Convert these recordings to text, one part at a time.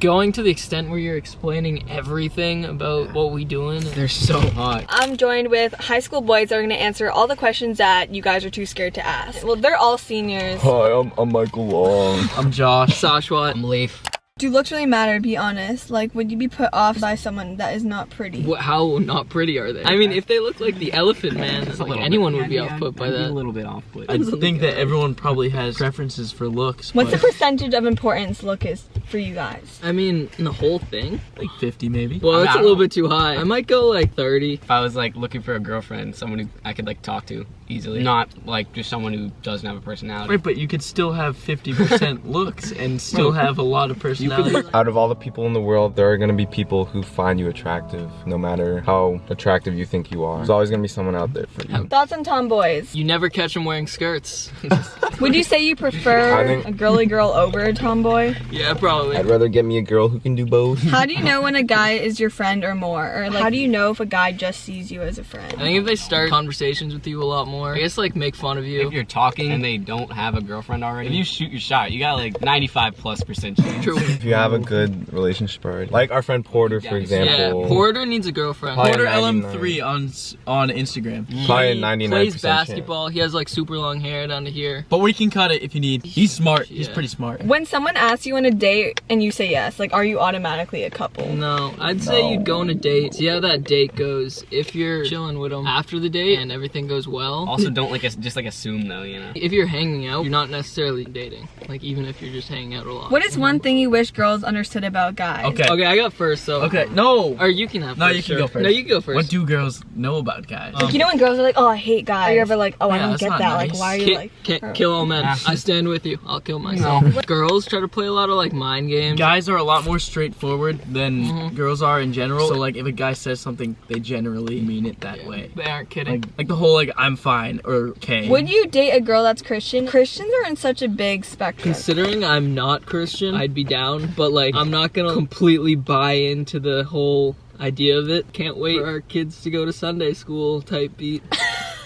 Going to the extent where you're explaining everything about what we doing. They're so hot. I'm joined with high school boys that are gonna answer all the questions that you guys are too scared to ask. Well, they're all seniors. Hi, I'm Michael Long. I'm Josh. Sashwat. I'm Leaf. Do looks really matter, be honest? Like, would you be put off by someone that is not pretty? How not pretty are they? I mean, if they look like the Elephant Man, Just a like little anyone bit. would be off-put by I'd be that. a little bit off-put. I think that everyone probably has preferences for looks. What's the but percentage of importance look is for you guys? I mean, in the whole thing? like 50 maybe? Well, that's I a little don't know. bit too high. I might go like 30. If I was like looking for a girlfriend, someone who I could like talk to easily, not like just someone who doesn't have a personality. Right, but you could still have 50% looks and still have a lot of personality. Out of all the people in the world, there are gonna be people who find you attractive, no matter how attractive you think you are. There's always gonna be someone out there for you. Thoughts on tomboys? You never catch them wearing skirts. Would you say you prefer I think- a girly girl over a tomboy? Yeah, probably. I'd rather get me a girl who can do both. How do you know when a guy is your friend or more? Or like, how do you know if a guy just sees you as a friend? I think if they start conversations with you a lot more, I guess like make fun of If you. you're talking and they don't have a girlfriend already, if you shoot your shot, you got like 95+% chance. True. If you have a good relationship already. Like our friend Porter, for Yeah, example. Porter needs a girlfriend. Probably Porter 99. LM3 on Instagram. Probably a He 99% plays chance. basketball. He has like super long hair down to here. But we can cut it if you need. He's smart. He's Yeah. pretty smart. When someone asks you on a date and you say yes, like, are you automatically a couple? No, I'd say No. you'd go on a date, see how that date goes. If you're chilling with them after the date and everything goes well. Also, don't like just like assume though, you know. If you're hanging out, you're not necessarily dating. Like even if you're just hanging out a lot. What is one thing you wish girls understood about guys? Okay. Okay, I got first. So Okay. No. Or you can have. No, first, you can sure. go first. No, you can go first. What do girls know about guys? Like, you know when girls are like, oh, I hate guys. Are you ever like, oh, I Yeah, don't that's get not that. nice. Like, why are you like... Kill all men. I stand with you. I'll kill myself. Girls try to play a lot of like mind games. Guys are a lot more straightforward than girls are in general. So like if a guy says something, they generally mean it that way. They aren't kidding. Like the whole like I'm fine or okay. Would you date a girl that's Christian? Christians are in such a big spectrum. Considering I'm not Christian, I'd be down, but like I'm not gonna completely buy into the whole idea of it. Can't wait for our kids to go to Sunday school type beat.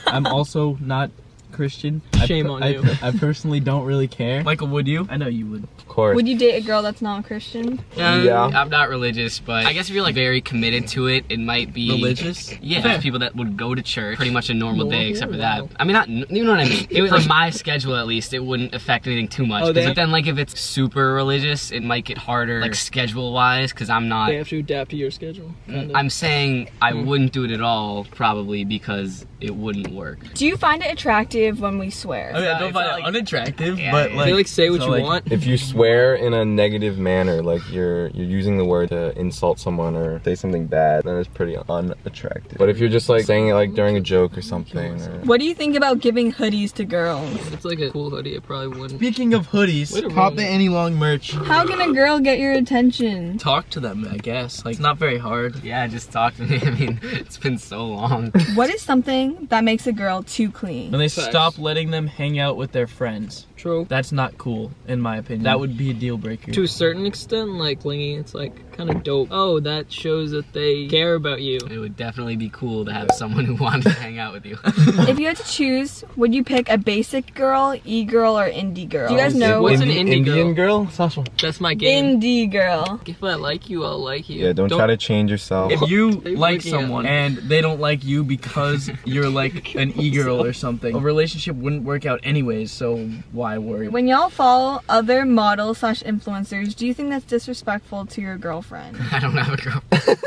I'm also not Christian. Shame on you. I personally don't really care. Michael, would you? I know you would. Of course. Would you date a girl that's not Christian? Yeah. I'm not religious, but I guess if you're like very committed to it, it might be Religious? Yeah, Fair. there's people that would go to church pretty much a normal day, except for Wow. that. I mean, not you know what I mean. It was like my schedule at least. It wouldn't affect anything too much. Oh, they- But then like if it's super religious, it might get harder like schedule wise because I'm not. They have to adapt to your schedule. Kind of. I'm saying I wouldn't do it at all, probably because it wouldn't work. Do you find it attractive when we swear? I mean, I don't it's find not it like- unattractive, Yeah, but yeah. like, They like say what so, you like, want. If you swear in a negative manner, like you're using the word to insult someone or say something bad, then it's pretty unattractive. But if you're just like saying it like during a joke or something, or What do you think about giving hoodies to girls? If it's like a cool hoodie, I probably wouldn't. Speaking of hoodies, Way to cop ruin the it. Any Long merch. How can a girl get your attention? Talk to them, I guess. Like, it's not very hard. Yeah, just talk to me. I mean, it's been so long. What is something that makes a girl too clean? When they Facts. stop letting them hang out with their friends. True. That's not cool, in my opinion. That would be a deal breaker. To a certain extent, like clingy, it's like kind of dope. Oh, that shows that they care about you. It would definitely be cool to have someone who wanted to hang out with you. If you had to choose, would you pick a basic girl, e-girl, or indie girl? Do you guys know? What's an indie Indian girl? Sasha. That's my game. Indie girl. If I like you, I'll like you. Yeah, don't try to change yourself. If you They're like looking at someone me. and they don't like you because you're like an e-girl or something, a relationship wouldn't work out anyways, so why worry? When y'all follow other models/influencers, do you think that's disrespectful to your girlfriend? I don't have a girl.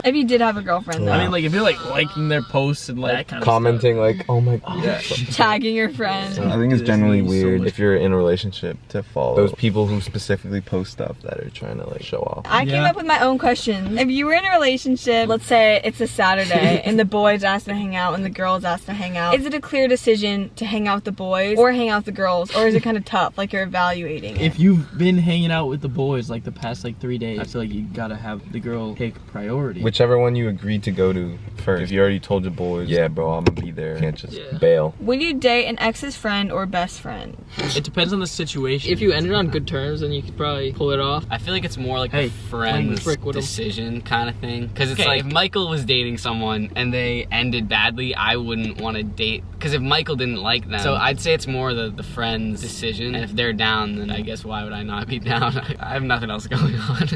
If you did have a girlfriend, though. I mean, like, if you're like liking their posts and like that kind of Commenting like, oh my god. Yeah. tagging your friend. I think it's generally So weird much- if you're in a relationship to follow those people who specifically post stuff that are trying to like show off. I came Yeah. up with my own questions. If you were in a relationship, let's say it's a Saturday, and the boys asked to hang out and the girls asked to hang out, is it a clear decision to hang out with the boys or hang out with the girls, or is it kind of tough, like you're evaluating it? If you've been hanging out with the boys like the past like 3 days, I feel like you gotta have the girl take priority. Whichever one you agreed to go to first. If you already told your boys, yeah, bro, I'm gonna be there. You can't just bail. Would you date an ex's friend or best friend? It depends on the situation. If you ended on good terms, then you could probably pull it off. I feel like it's more like a friend's decision kind of thing. Because it's like, if Michael was dating someone and they ended badly, I wouldn't want to date. Because if Michael didn't like them, so I'd say it's more the friend's decision. And if they're down, then I guess why would I not be down? I have nothing else going on.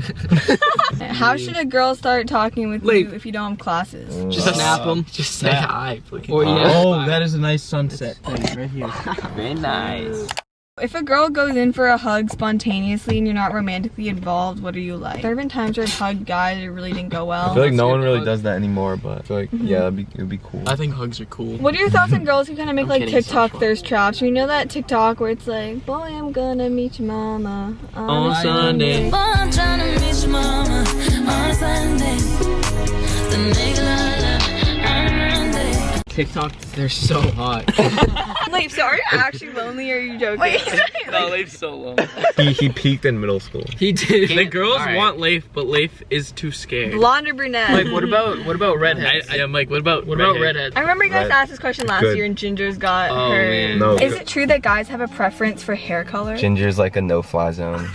How should a girl start talking with you if you don't have classes? Just snap them. Just say hi, please. Or that is a nice sunset thing right here. Very nice. If a girl goes in for a hug spontaneously and you're not romantically involved, what are you like? There have been times where I've hugged guys that really didn't go well. I feel like no one really does that anymore, but I feel like, yeah, it would be cool. I think hugs are cool. What are your thoughts on girls who kind of make like TikTok thirst traps? You know that TikTok where it's like, boy, I'm gonna meet your mama on Sunday. Boy, I'm trying to meet your mama on Sunday. The make love on Monday. TikTok, they're so hot. Leif, so are you actually lonely or are you joking? Wait, No, Leif's so low. He peaked in middle school. He did. The girls want Leif, but Leif is too scared. blonde or brunette? Like, what about redheads? Yeah, Mike, what about redheads? I remember you guys Red. asked this question last year and Ginger's got her. Man. No, Is it true that guys have a preference for hair color? Ginger's like a no-fly zone.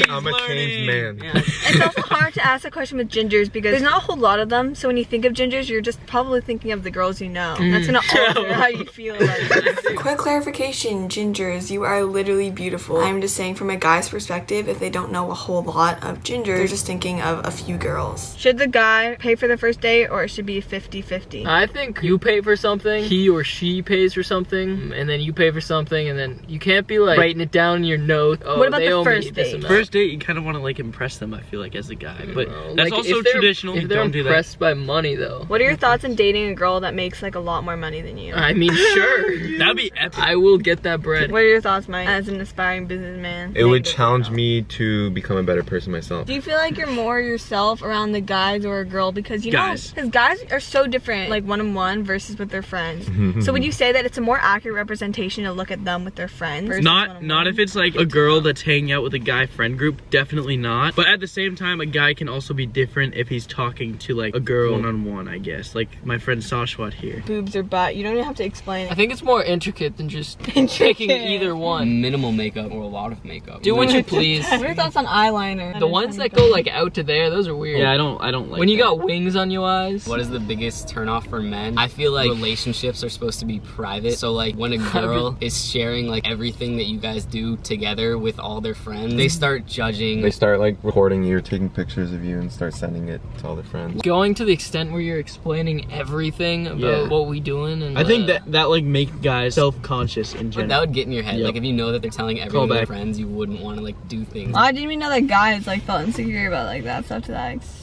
I'm a changed man. Yeah. It's also hard to ask a question with gingers because there's not a whole lot of them. So when you think of gingers, you're just probably thinking of the girls you know. That's gonna alter how you feel about it. Quick clarification, gingers, you are literally beautiful. I'm just saying from a guy's perspective, if they don't know a whole lot of gingers, they're just thinking of a few girls. Should the guy pay for the first date or it should be 50-50? I think you pay for something, he or she pays for something, and then you pay for something, and then you can't be like writing it down in your note. Oh, what about they the owe first me this date? amount. First date, you kind of want to like impress them, I feel like, as a guy. But that's Like, also if they're- traditional. If they're Don't do that. impressed by money, though. What are your thoughts on dating a girl that makes like a lot more money than you? I mean, sure. That'd be epic. I will get that bread. What are your thoughts, Mike, as an aspiring businessman? It would Negative challenge or no? me to become a better person myself. Do you feel like you're more yourself around the guys or a girl? Because you Guys. know, because guys are so different, like one-on-one versus with their friends. So would you say that it's a more accurate representation to look at them with their friends? versus Not one-on-one? if it's like a girl that's hanging out with a guy friend group, definitely not. But at the same time, a guy can also be different if he's talking to like a girl one-on-one, I guess. Like my friend Sashwat here. Boobs or butt. You don't even have to explain I it. think it's more intricate than just picking either one. Minimal makeup or a lot of makeup. Do what you please. What are your thoughts on eyeliner? The ones that go like out to there, those are weird. Yeah, I don't like when you that. got wings on your eyes. What is the biggest turnoff for men? I feel like relationships are supposed to be private. So like when a girl is sharing like everything that you guys do together with all their friends, they start judging. They start like recording you or taking pictures of you and start sending it to all their friends. Going to the extent where you're explaining everything about what we doing, and I think that like make guys self-conscious in But general. that would get in your head. Yep. Like if you know that they're telling everyone to their Callback. friends, you wouldn't want to like do things. I didn't even know that guys like felt insecure about like that stuff to that extent.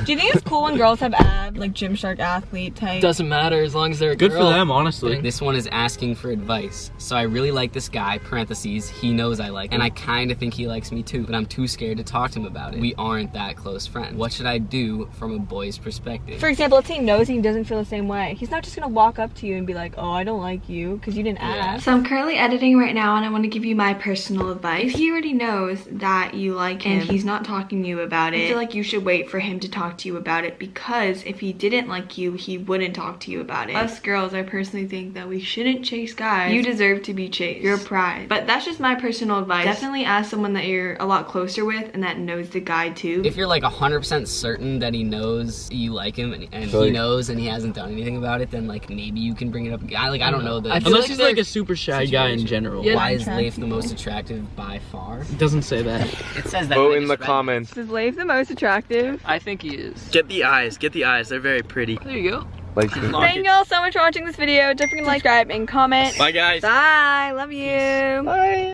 Do you think it's cool when girls have abs, like Gymshark athlete type? doesn't matter as long as they're a Good girl. for them, honestly. This one is asking for advice. So I really like this guy, parentheses, he knows I like him. And I kind of think he likes me too, but I'm too scared to talk to him about it. We aren't that close friends. What should I do from a boy's perspective? For example, let's say he knows and he doesn't feel the same way. He's not just gonna walk up to you and be like, oh, I don't like you, because you didn't ask. So I'm currently editing right now and I want to give you my personal advice. If he already knows that you like him and he's not talking to you about it, I feel like you should wait for him to talk to you about it, because if he didn't like you, he wouldn't talk to you about it. Us girls, I personally think that we shouldn't chase guys. You deserve to be chased. You're a prize. But that's just my personal advice. Definitely ask someone that you're a lot closer with and that knows the guy too. If you're like 100% certain that he knows you like him and he knows and he hasn't done anything about it, then like maybe you can bring it up. I don't know that. I feel Unless like he's they're- like a super shy guy in general. Yeah. Why is Leif the most attractive by far? It doesn't say that. It says that. Vote in the comments. Is Leif the most attractive? I think he is. Get the eyes. They're very pretty. There you go. Like, Thank y'all so much for watching this video. Don't forget to like, subscribe, and comment. Bye, guys. Bye. Love you. Bye.